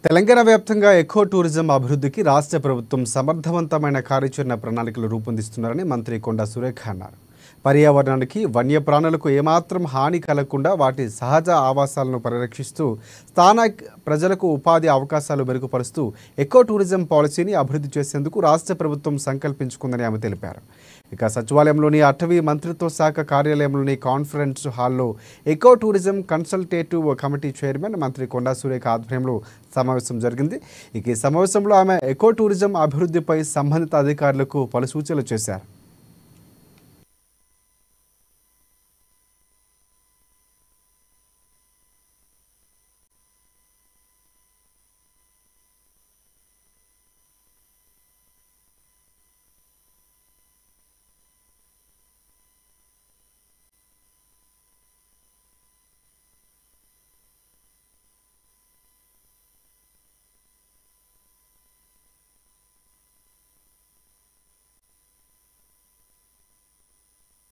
తెలంగాణ వ్యాప్తంగా eco tourism అభివృద్ధికి రాష్ట్ర ప్రభుత్వం సమర్థవంతమైన కార్యాచరణ ప్రణాళికలు రూపొందిస్తున్నారని మంత్రి కొండా సురేఖ అన్నారు. పర్యావరణానికి వన్యప్రాణులకు ఏమాత్రం హాని కలగకుండా వాటి సహజ ఆవాసాలను పరిరక్షిస్తూ స్థానిక ప్రజలకు ఉపాధి అవకాశాలు మెరుగుపరుస్తూ ఎకో టూరిజం పాలసీని అభివృద్ధి చేసేందుకు రాష్ట్ర ప్రభుత్వం సంకల్పించుకుందని ఆమె తెలిపారు. ఇక సచివాలయంలోని అటవీ మంత్రిత్వ శాఖ కార్యాలయంలోని కాన్ఫరెన్స్ హాల్లో eco tourism consultative committee chairman మంత్రి కొండా సురేఖ ఆధ్వర్యంలో సమావేశం జరిగింది. ఇక ఈ సమావేశంలో ఆమె ఎకో టూరిజం అభివృద్ధిపై సంబంధిత అధికారులకు పలు సూచనలు చేశారు.